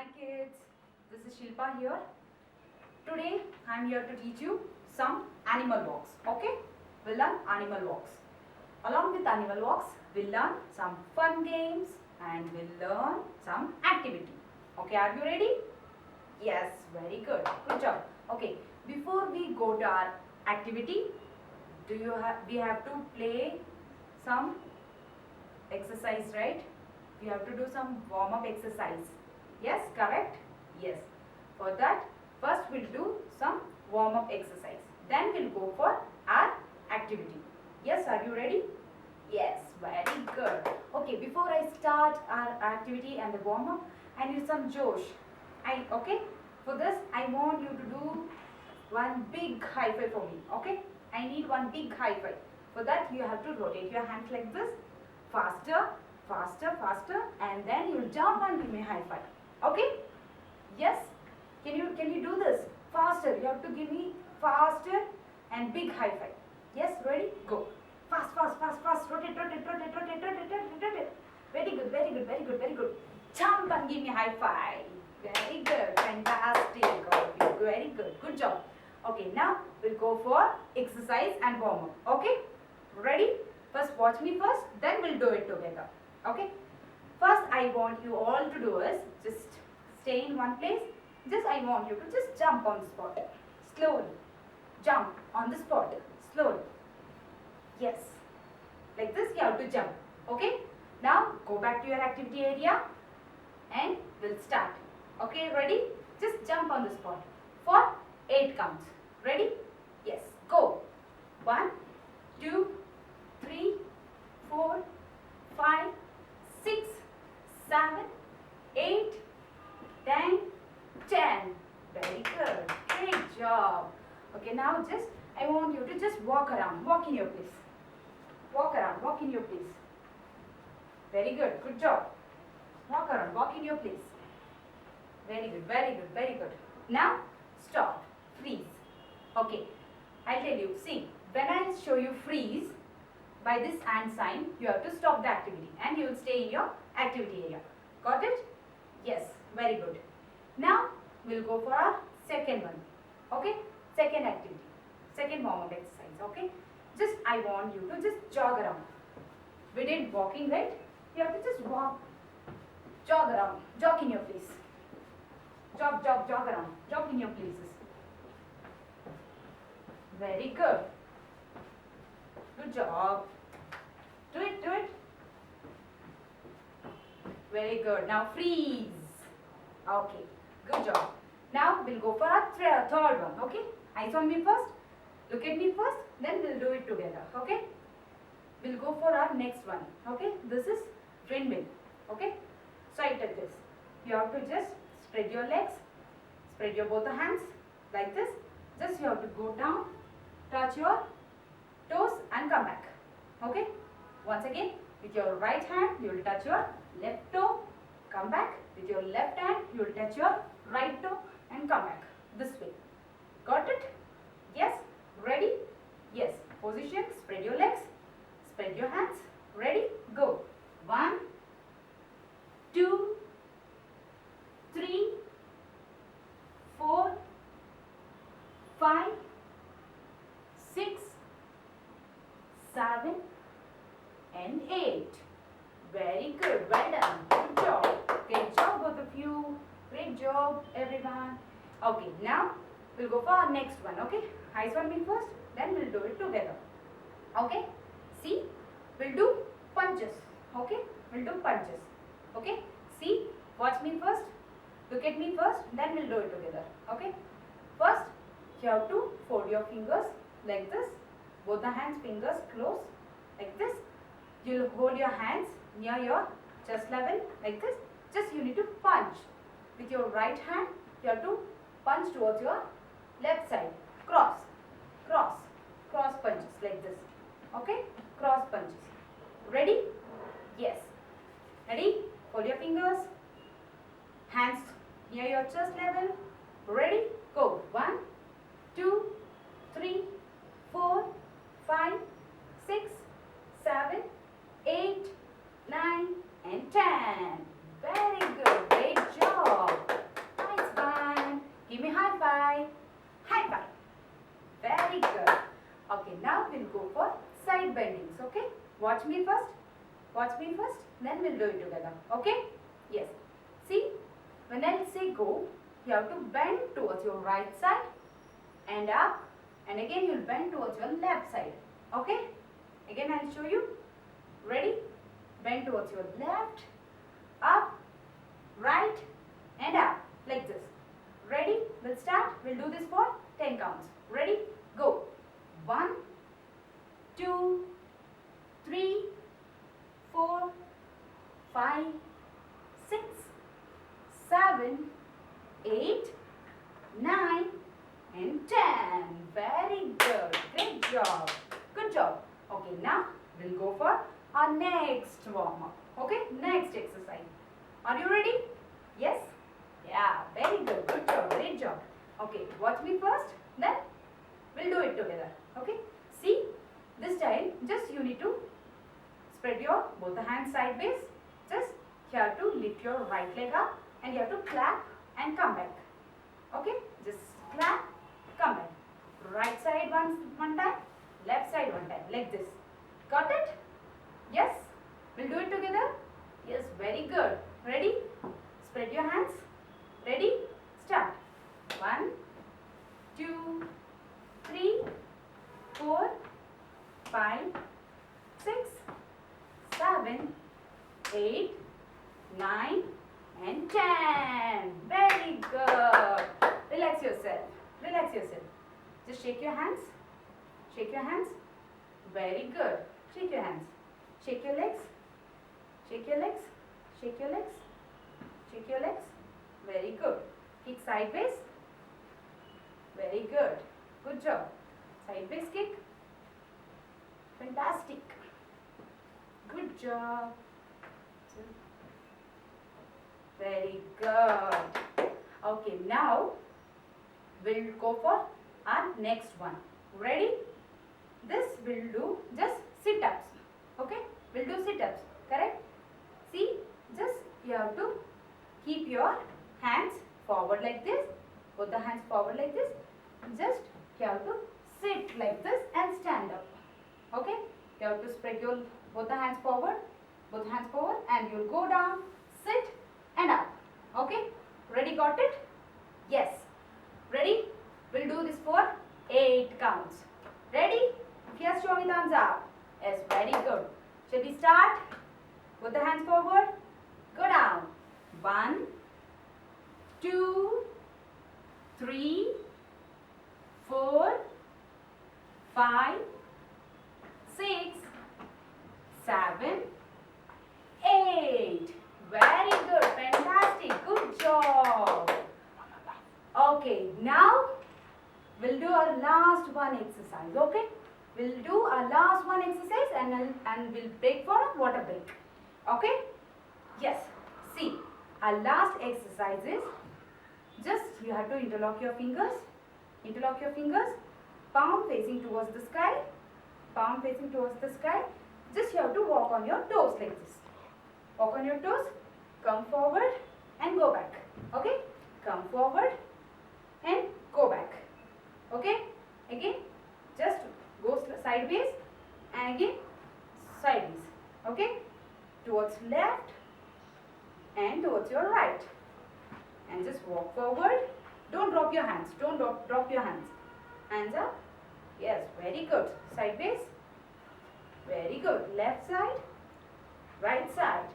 Hi kids, this is Shilpa here. Today I am here to teach you some animal walks. Okay, we'll learn animal walks. Along with animal walks, we'll learn some fun games and we'll learn some activity. Okay, are you ready? Yes, very good. Good job. Okay, before we go to our activity, we have to play some exercise, right? We have to do some warm-up exercise. Yes, correct? Yes. For that, first we'll do some warm-up exercise. Then we'll go for our activity. Yes, are you ready? Yes, very good. Okay, before I start our activity and the warm-up, I need some Josh. Okay? For this, I want you to do one big high five for me. Okay? I need one big high five. For that, you have to rotate your hands like this. Faster, faster, faster, and then you'll jump and give me a high five. Okay? Yes? Can you do this? Faster. You have to give me faster and big high five. Yes? Ready? Go. Fast, fast, fast, fast. Rotate, rotate, rotate, rotate, rotate, rotate, rotate. Very good, very good, very good, very good. Jump and give me a high five. Very good. Fantastic. Okay, very good. Good job. Okay, now we'll go for exercise and warm up. Okay? Ready? First watch me first, then we'll do it together. Okay? First I want you all to do is just stay in one place. Just I want you to just jump on the spot. Slowly. Jump on the spot. Slowly. Yes. Like this you have to jump. Okay? Now go back to your activity area and we'll start. Okay, ready? Just jump on the spot for 8 counts. Ready? Yes. Go. 1, 2, 3, 4, 5, 6, 7, 8, 9, 10. Very good. Great job. Okay, now just I want you to just walk around. Walk in your place. Walk around. Walk in your place. Very good. Good job. Walk around. Walk in your place. Very good. Very good. Very good. Now stop. Freeze. Okay. I'll tell you. See, when I show you freeze, by this hand sign, you have to stop the activity and you will stay in your activity area. Got it? Yes, very good. Now, we'll go for our second one. Okay? Second activity. Second warm-up exercise. Okay? Just, I want you to just jog around. We did walking, right? You have to just walk. Jog around. Jog in your place. Jog, jog, jog around. Jog in your places. Very good. Good job. Do it, do it. Very good. Now freeze. Okay, good job. Now we'll go for our third one. Okay, eyes on me first. Look at me first. Then we'll do it together. Okay. We'll go for our next one. Okay. This is windmill. Okay. So I take this. You have to just spread your legs. Spread your both the hands like this. Just you have to go down. Touch your toes and come back. Okay. Once again, with your right hand, you will touch your left toe. Come back. With your left hand, you will touch your right toe and come back. This way. Got it? Yes? Ready? Yes. Position. Spread your legs. Spread your hands. Ready? Go. 1, 2, 3, 4, 5, 6, 7 and 8. Very good. Well done. Good job. Great job both of you. Great job everyone. Okay, now we'll go for our next one. Okay, eyes on me first, then we'll do it together. Okay, see, we'll do punches. Okay, we'll do punches. Okay, see, watch me first, look at me first, then we'll do it together. Okay, first you have to fold your fingers like this. Both the hands, fingers close like this. You'll hold your hands near your chest level like this. Just you need to punch. With your right hand, you have to punch towards your left side. Cross, cross, cross punches like this. Okay? Cross punches. Ready? Yes. Ready? Hold your fingers. Hands near your chest level. Ready? Go. 1, 2, 3, 4, 5, 6, 7, 8, 9 and 10. Very good. Great job. me first. Watch me first. Then we'll do it together. Okay? Yes. See, when I say go, you have to bend towards your right side and up, and again you'll bend towards your left side. Okay? Again I'll show you. Ready? Bend towards your left, up, right, and up, like this. Ready? We'll start. We'll do this for 10 counts. Ready? Go. 1, 2, 3, 4, 5, 6, 7, 8, 9, and 10. Very good. Great job. Good job. Okay, now we'll go for our next warm-up. Okay, next exercise. Are you ready? Yes? Yeah, very good. Good job. Great job. Okay, watch me first. Then we'll do it together. Okay? See, this time just you need to spread your both the hands sideways. Just you have to lift your right leg up and you have to clap and come back. Okay? Just clap, come back. Right side one time, left side one time, like this. Got it? Yes? We'll do it together? Yes, very good. Ready? Spread your hands. Ready? Start. 1, 2, 3, 4, 5, 6, 7, 8, 9, and 10. Very good. Relax yourself. Relax yourself. Just shake your hands. Shake your hands. Very good. Shake your hands. Shake your legs. Shake your legs. Shake your legs. Shake your legs. Very good. Kick sideways. Very good. Good job. Sideways kick. Fantastic. Good job. Very good. Okay, now we'll go for our next one. Ready? This will do just sit-ups. Okay? We'll do sit-ups. Correct? See, just you have to keep your hands forward like this. Both the hands forward like this. Just you have to sit like this and stand up. Okay? You have to spread your both the hands forward. Both hands forward, and you'll go down, sit, and up. Okay? Ready? Got it? Yes. Ready? We'll do this for 8 counts. Ready? Yes, show me thumbs up. Yes, very good. Shall we start? Put the hands forward. Go down. 1, 2, 3, 4, 5, 6, 7, 8. Very good. Fantastic. Good job. Okay, now we'll do our last one exercise. Okay? We'll do our last one exercise and we'll break for a water break. Okay? Yes. See, our last exercise is just you have to interlock your fingers. Interlock your fingers. Palm facing towards the sky. Palm facing towards the sky. Just you have to walk on your toes like this. Walk on your toes. Come forward and go back. Okay? Come forward and go back. Okay? Again, just go sideways and again sideways. Okay? Towards left and towards your right. And just walk forward. Don't drop your hands. Don't drop your hands. Hands up. Yes, very good. Sideways. Very good. Left side. Right side.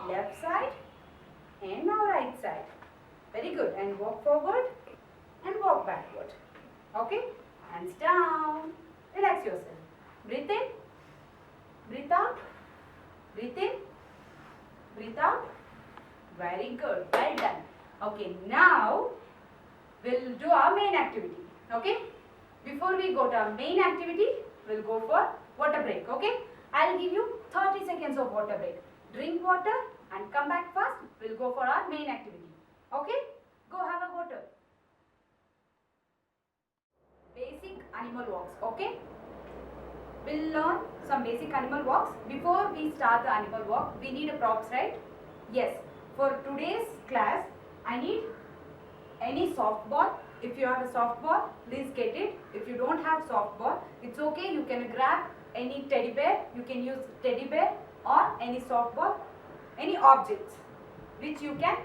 Left side. And now right side. Very good. And walk forward and walk backward. Okay? Hands down. Relax yourself. Breathe in. Breathe out. Breathe in. Breathe out. Very good. Well done. Okay, now we'll do our main activity. Okay? Before we go to our main activity, we'll go for water break. Okay? I'll give you 30 seconds of water break. Drink water and come back fast. We'll go for our main activity. Okay? Go have a water. Basic animal walks. Okay? We'll learn some basic animal walks. Before we start the animal walk, we need a props, right? Yes. For today's class, I need any soft ball. If you have a soft ball, please get it. If you don't have soft ball, it's okay. You can grab any teddy bear, you can use teddy bear or any softball, any objects which you can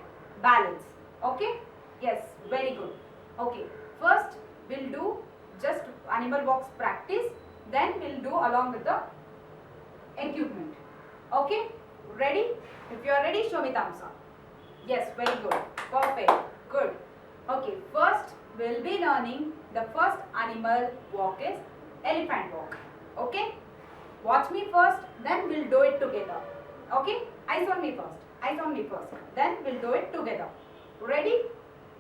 balance. Okay? Yes, very good. Okay, first we'll do just animal walks practice, then we'll do along with the equipment. Okay? Ready? If you are ready, show me thumbs up. Yes, very good. Perfect. Good. Okay, first we'll be learning the first animal walk is elephant walk. Okay? Watch me first, then we'll do it together. Okay? Eyes on me first. Eyes on me first. Then we'll do it together. Ready?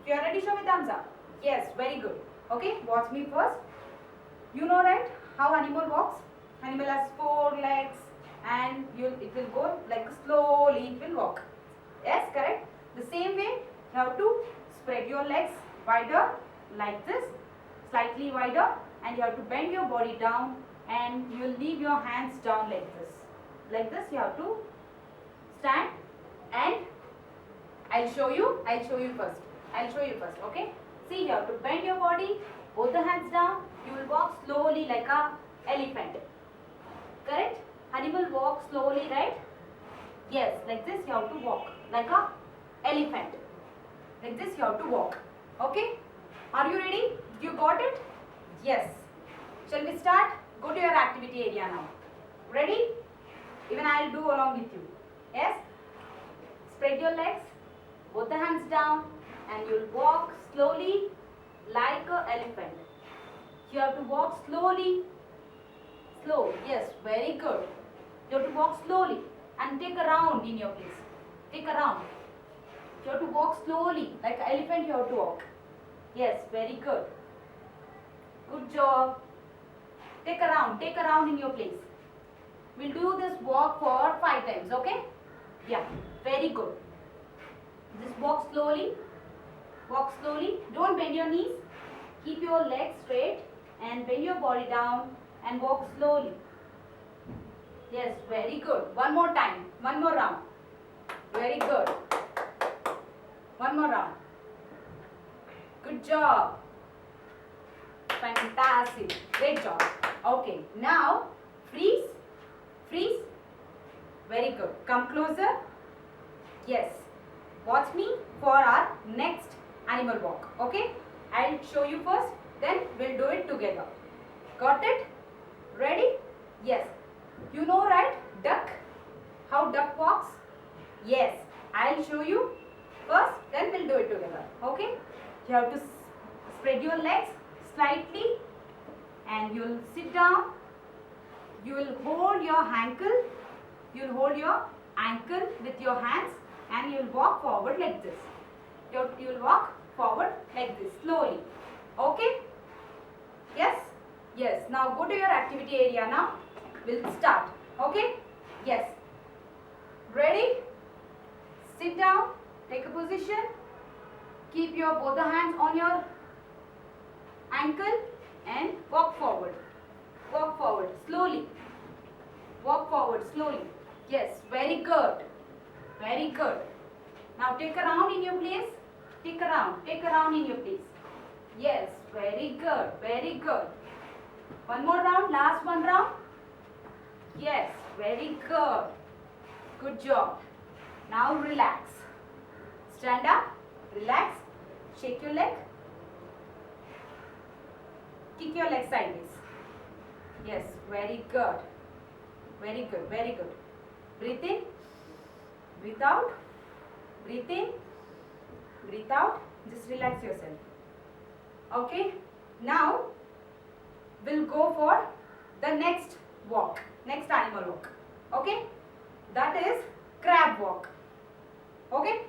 If you are ready, show me thumbs up. Yes, very good. Okay, watch me first. You know, right, how animal walks? Animal has 4 legs and it will go like slowly, it will walk. Yes, correct. The same way, you have to spread your legs wider like this, slightly wider, and you have to bend your body down and you will leave your hands down like this. Like this you have to stand, and I'll show you first, okay? See, you have to bend your body, both the hands down, you will walk slowly like a elephant. Correct? Animal walk slowly, right? Yes, like this you have to walk like a elephant. Like this you have to walk. Okay? Are you ready? You got it? Yes. Shall we start? Go to your activity area now. Ready? Even I will do along with you. Yes? Spread your legs, both the hands down, and you will walk slowly like an elephant. You have to walk slowly. Slow. Yes, very good. You have to walk slowly and take a round in your place. Take a round. You have to walk slowly like an elephant you have to walk. Yes, very good. Good job. Take a round in your place. We'll do this walk for 5 times, okay? Yeah, very good. Just walk slowly. Walk slowly. Don't bend your knees. Keep your legs straight and bend your body down and walk slowly. Yes, very good. One more time. One more round. Very good. One more round. Good job. Fantastic. Great job. Okay, now freeze. Freeze. Very good. Come closer. Yes. Watch me for our next animal walk. Okay? I'll show you first, then we'll do it together. Got it? Ready? Yes. You know, right? Duck. How duck walks? Yes. I'll show you first, then we'll do it together. Okay? You have to spread your legs slightly and you'll sit down. You will hold your ankle. You'll hold your ankle with your hands and you'll walk forward like this. You'll walk forward like this slowly. Okay? Yes? Yes. Now go to your activity area now. We'll start. Okay? Yes. Ready? Sit down. Take a position. Keep your both the hands on your ankle and walk forward. Walk forward slowly. Walk forward slowly. Yes, very good. Very good. Now take a round in your place. Take a round. Take a round in your place. Yes, very good. Very good. One more round. Last one round. Yes, very good. Good job. Now relax. Stand up. Relax. Shake your leg. Kick your leg sideways. Yes, very good. Very good, very good. Breathe in, breathe out, breathe in, breathe out. Just relax yourself. Okay, now we'll go for the next walk, next animal walk. Okay, that is crab walk. Okay,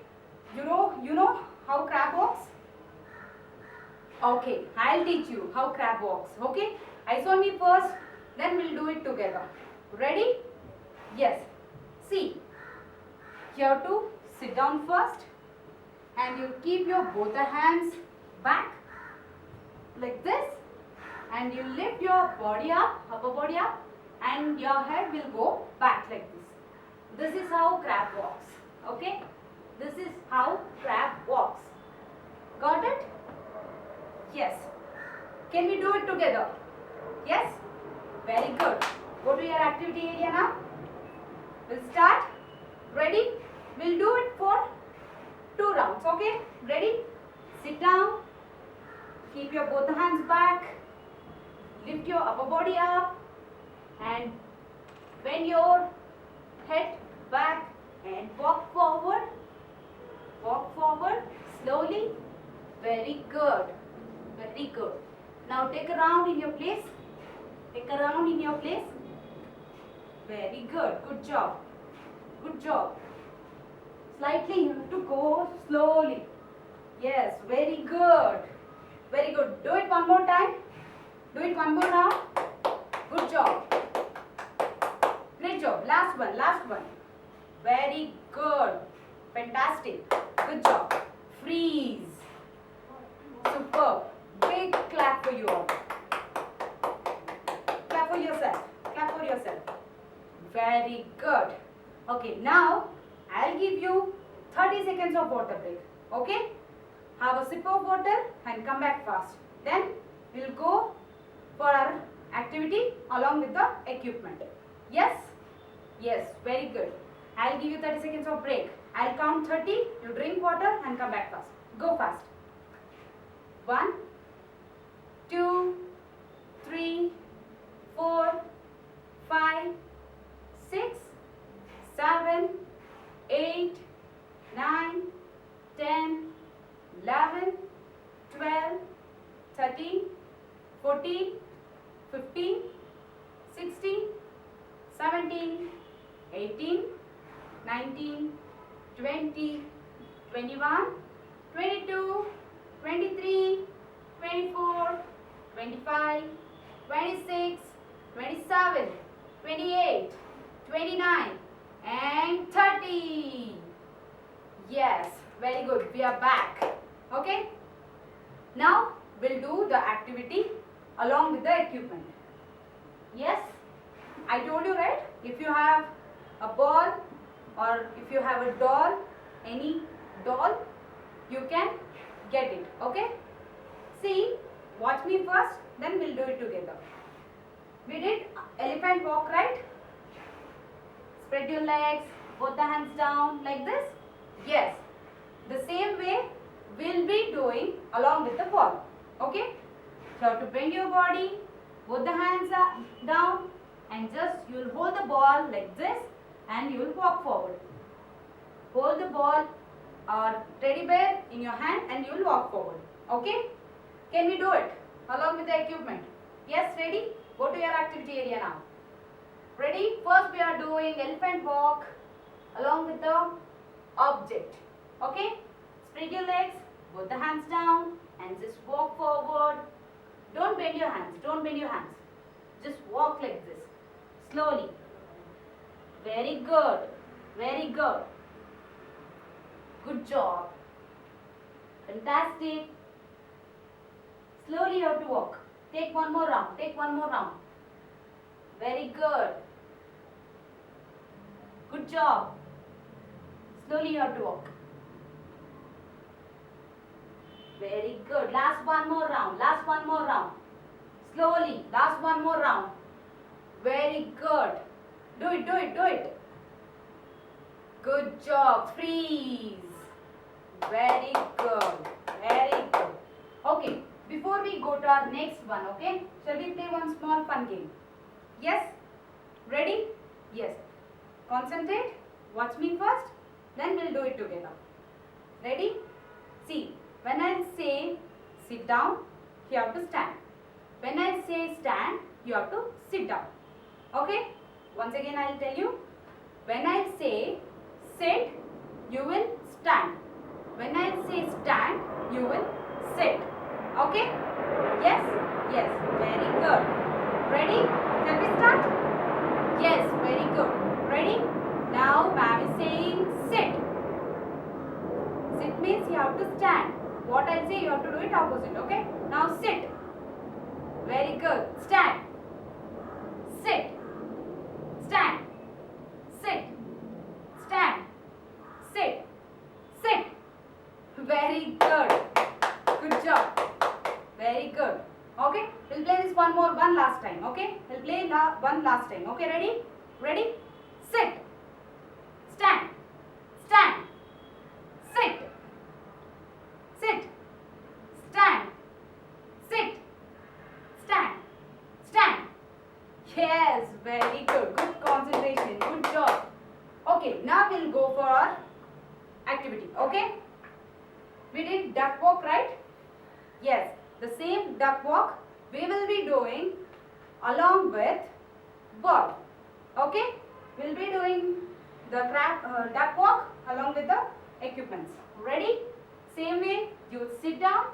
you know how crab walks? Okay, I'll teach you how crab walks. Okay, eyes on me first, then we'll do it together. Ready? Yes. See, you have to sit down first and you keep your both the hands back like this and you lift your body up, upper body up, and your head will go back like this. This is how crab walks. Okay? This is how crab walks. Got it? Yes. Can we do it together? Yes? Very good. Go to your activity area now. We'll start. Ready? We'll do it for 2 rounds. Okay? Ready? Sit down. Keep your both hands back. Lift your upper body up. And bend your head back and walk forward. Walk forward slowly. Very good. Very good. Now take a round in your place. Take a round in your place. Very good. Good job. Good job. Slightly you have to go slowly. Yes, very good. Very good. Do it one more time. Do it one more round. Good job. Great job. Last one. Last one. Very good. Fantastic. Good job. Freeze. Superb. Big clap for you all. Clap for yourself. Clap for yourself. Very good. Okay, now I'll give you 30 seconds of water break. Okay? Have a sip of water and come back fast. Then we'll go for our activity along with the equipment. Yes? Yes, very good. I'll give you 30 seconds of break. I'll count 30, you drink water and come back fast. Go fast. 1, 2, 3, 4, 5, 6, 7, 8, 9, 10, 11, 12, 13, 14, 15, 16, 17, 18, 19, 20, 21, 22, 23, 24, 25, 26, 27, 28, 29 and 30. Yes, very good. We are back. Okay. Now we'll do the activity along with the equipment. Yes, I told you, right? If you have a ball or if you have a doll, any doll, you can get it. Okay. See, watch me first, then we'll do it together. We did elephant walk, right? Spread your legs, both the hands down like this. Yes. The same way we'll be doing along with the ball. Okay? So you have to bend your body, both the hands are down, and just you'll hold the ball like this and you will walk forward. Hold the ball or teddy bear in your hand and you will walk forward. Okay? Can we do it along with the equipment? Yes, ready? Go to your activity area now. Ready? First we are doing elephant walk along with the object. Okay? Spread your legs, both the hands down and just walk forward. Don't bend your hands. Don't bend your hands. Just walk like this. Slowly. Very good. Very good. Good job. Fantastic. Slowly you have to walk. Take one more round. Take one more round. Very good. Good job. Slowly you have to walk. Very good. Last one more round. Last one more round. Slowly. Last one more round. Very good. Do it, do it, do it. Good job. Freeze. Very good. Very good. Okay. Before we go to our next one, okay? Shall we play one small fun game? Yes? Ready? Yes. Concentrate. Watch me first. Then we'll do it together. Ready? See. When I say sit down, you have to stand. When I say stand, you have to sit down. Okay? Once again I will tell you. When I say sit, you will stand. When I say stand, you will sit. Okay? Yes? Yes. Very good. Ready? Shall we start? Yes. Very good. Ready? Now ma'am is saying sit. Sit means you have to stand. What I'll say, you have to do it opposite. Okay? Now sit. Very good. Stand. Sit. Stand. Sit. Stand. Sit. Sit. Very good. Good job. Very good. Okay? We'll play this this one last time. Okay, we'll play one last time. Okay, ready, sit, stand, stand, sit, sit, stand, sit, stand, stand. Yes, very good. Good concentration. Good job. Okay, now we'll go for our activity. Okay, we did duck walk, right? Yes, the same duck walk we will be doing along with ball. Okay, we'll be doing the duck walk along with the equipments. Ready? Same way, you sit down.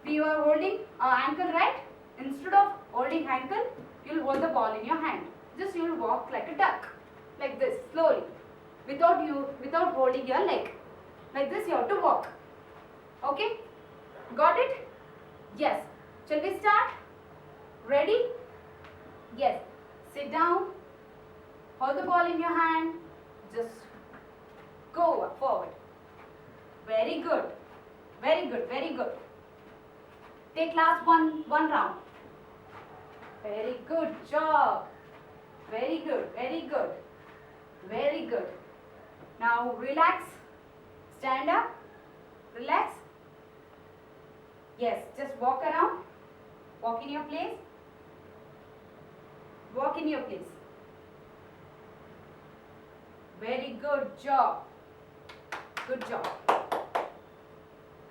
We are holding our ankle, right? Instead of holding ankle, you'll hold the ball in your hand. Just you'll walk like a duck, like this, slowly, without holding your leg. Like this, you have to walk. Okay? Got it? Yes. Shall we start? Ready? Yes. Sit down. Hold the ball in your hand. Just go forward. Very good. Very good. Very good. Take last one round. Very good job. Very good. Very good. Very good. Now relax. Stand up. Relax. Yes, just walk around. Walk in your place. Walk in your place. Very good job. Good job.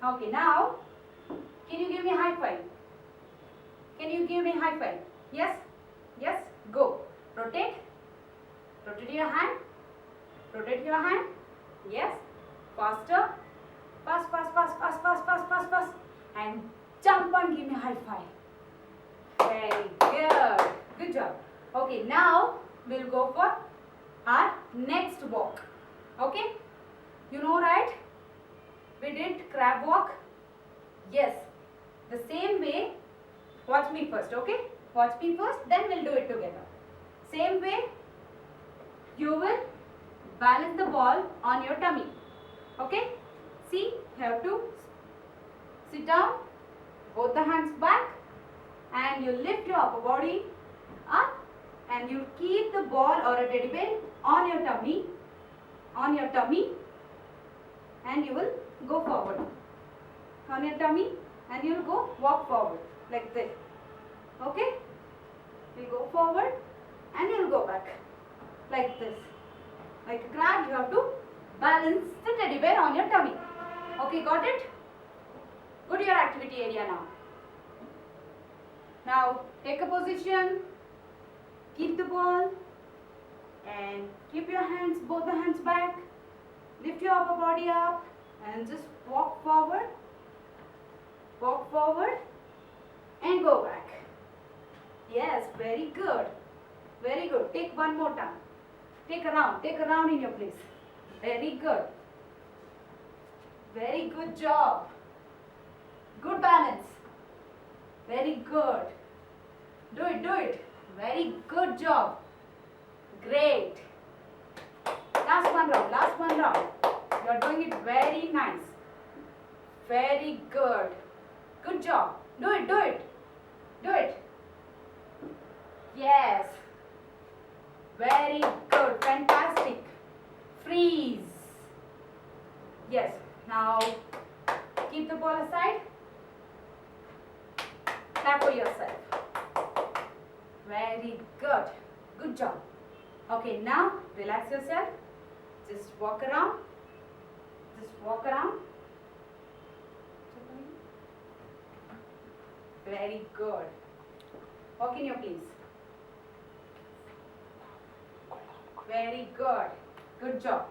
Okay, now, can you give me a high five? Can you give me a high five? Yes? Yes? Go. Rotate. Rotate your hand. Rotate your hand. Yes. Faster. Fast, fast, fast, fast, fast, fast, fast, fast. And jump and give me a high five. Very good. Good job. Okay, now we'll go for our next walk. Okay? You know, right? We did crab walk. Yes. The same way. Watch me first, okay? Watch me first, then we'll do it together. Same way, you will balance the ball on your tummy. Okay? See, you have to sit down, both the hands back, and you lift your upper body up, and you keep the ball or a teddy bear on your tummy, and you will go forward. On your tummy, and you will go walk forward like this. Okay? You go forward, and you will go back like this. Like a crab, you have to balance the teddy bear on your tummy. Okay, got it? Go to your activity area now. Now, take a position, keep the ball, and keep your hands, both the hands back, lift your upper body up, and just walk forward, and go back. Yes, very good. Very good. Take one more time. Take a round in your place. Very good. Very good job. Good balance. Very good. Do it. Very good job. Great. Last one round. You are doing it very nice. Very good. Good job. Do it. Yes. Very good. Fantastic. Freeze. Yes. Now, keep the ball aside. Clap for yourself. Very good. Good job. Okay, now relax yourself. Just walk around. Very good. Walk in your place. Very good. Good job.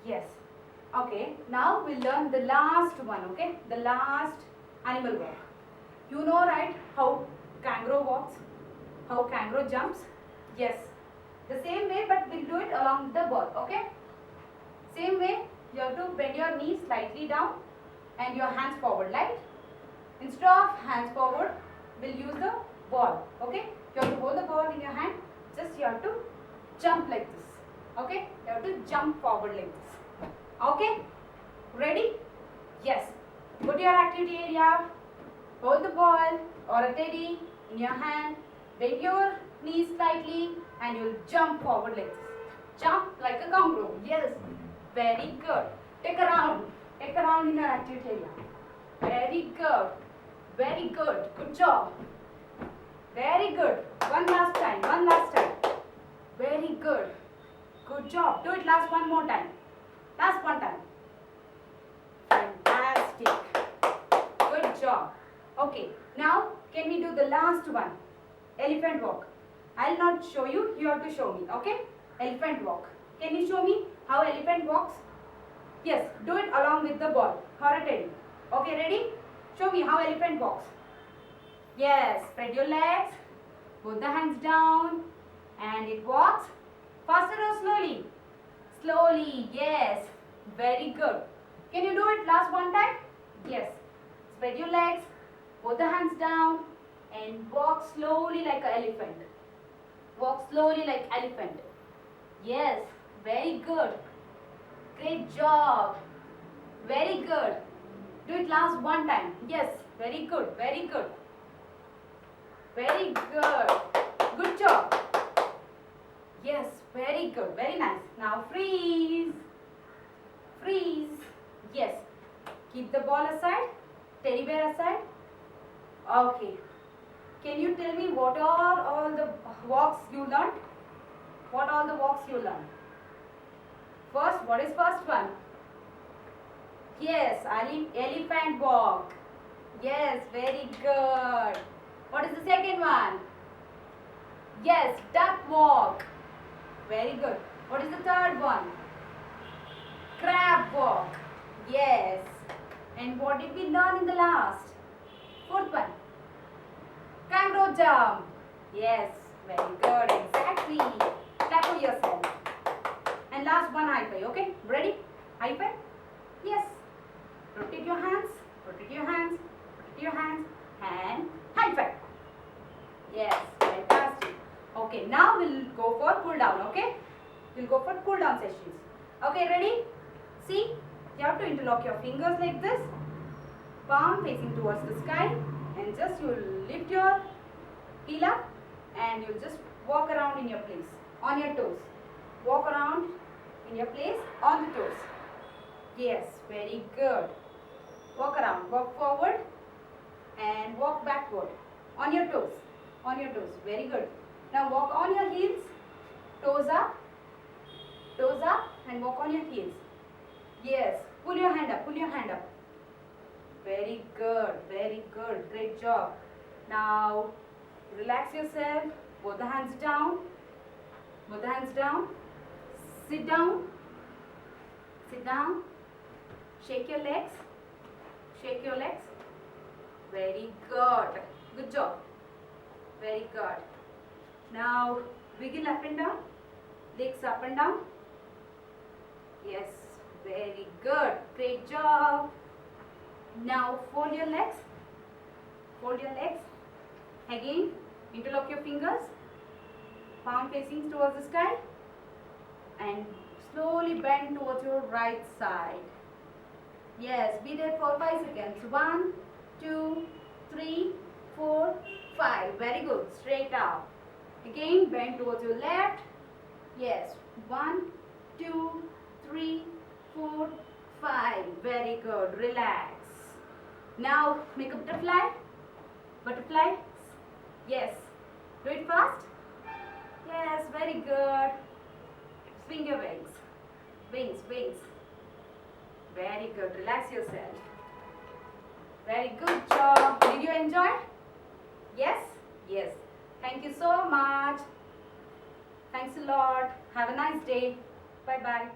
Yes. Okay. Now we'll learn the last one. Okay. The last animal walk. You know, right, how kangaroo walks? How kangaroo jumps? Yes. The same way, but we'll do it along the ball. Okay. Same way, you have to bend your knees slightly down and your hands forward. Like, instead of hands forward, we'll use the ball. Okay. You have to hold the ball in your hand. Just you have to jump like this. Okay. You have to jump forward like this. Okay. Ready? Yes. Go to your activity area. Hold the ball or a teddy in your hand. Bend your knees slightly and you'll jump forward like this. Jump like a kangaroo. Yes. Very good. Take a round. Take a round in your activity area. Very good. Very good. Good job. Very good. One last time. One last time. Very good. Good job. Do it last one more time. Last one time. Fantastic. Good job. Okay. Now, can we do the last one? Elephant walk. I'll not show you. You have to show me. Okay? Elephant walk. Can you show me how elephant walks? Yes. Do it along with the ball. Or a teddy. Okay, ready? Show me how elephant walks. Yes. Spread your legs. Put the hands down. And it walks. Faster or slowly? Slowly. Yes. Very good. Can you do it last one time? Yes. Spread your legs. Put the hands down. And walk slowly like an elephant. Walk slowly like elephant. Yes. Very good. Great job. Very good. Do it last one time. Yes. Very good. Very good. Very good. Good job. Yes. Very good. Very nice. Now freeze. Freeze. Yes. Keep the ball aside. Teddy bear aside. Okay. Can you tell me what are all the walks you learned? What all the walks you learned? First, what is first one? Yes, elephant walk. Yes, very good. What is the second one? Yes, duck walk. Very good. What is the third one? Crab walk. Yes. And what did we learn in the last? Fourth one. Kangaroo jump. Yes, very good. Exactly. Clap for yourself. And last one, high five. Okay, ready? High five? Yes. Rotate your hands. Rotate your hands. Rotate your hands. And high five. Yes, fantastic. Okay, now we'll go for cool down. Okay, we'll go for cool down sessions. Okay, ready? See, you have to interlock your fingers like this. Palm facing towards the sky. And just you'll lift your heel up. And you'll just walk around in your place. On your toes. Walk around in your place on the toes. Yes, very good. Walk around. Walk forward. And walk backward. On your toes. On your toes. Very good. Now walk on your heels. Toes up. Toes up. And walk on your heels. Yes. Pull your hand up. Pull your hand up. Very good. Very good. Great job. Now relax yourself. Put the hands down. Put the hands down. Sit down. Sit down. Shake your legs. Shake your legs. Very good. Good job. Very good. Now wiggle up and down. Legs up and down. Yes. Very good. Great job. Now fold your legs. Fold your legs. Again, interlock your fingers. Palm facing towards the sky. And slowly bend towards your right side. Yes, be there for 5 seconds. 1, 2, 3, 4, 5. Very good. Straight up. Again, bend towards your left. Yes. 1, 2, 3, 4, 5. Very good. Relax. Now, make a butterfly. Butterfly. Yes. Do it fast. Yes, very good. Swing your wings. Wings, wings. Very good. Relax yourself. Very good job. Did you enjoy? Yes? Yes. Thank you so much. Thanks a lot. Have a nice day. Bye-bye.